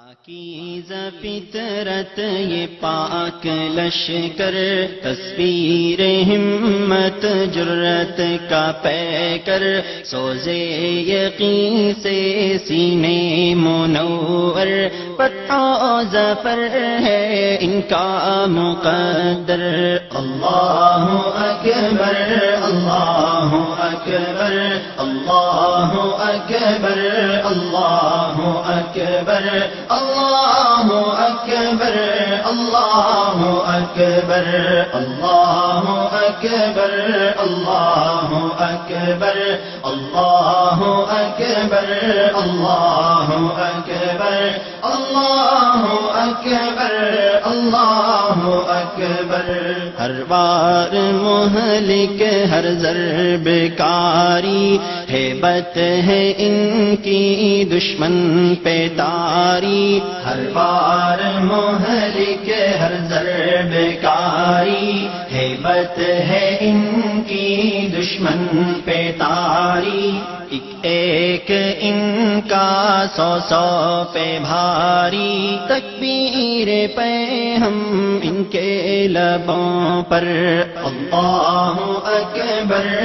پاکیزہ فطرت یہ پاک لشکر، تصویر ہمت جرت کا پیکر، سوزے یقین سے سینے منور، فتح و ظفر ہے ان کا مقدر۔ اللہ اکبر اللہ اکبر اللہ اکبر اللہ اکبر اللہ اکبر اللہ اکبر اللہ اکبر اللہ اکبر اللہ اکبر اللہ اکبر اللہ اکبر اللہ اکبر۔ ہر بار مہلک ہر ضرب کاری، ہیبت ہے ان کی دشمن پہ تاری، ہر بار مہلک ہر ضرب کاری، ہیبت ہے ان کی دشمن پہ تاری، ایک ان کا سو سو پہ بھاری، تکبیر پہ ہم ان کے لبوں پر، اللہ اکبر۔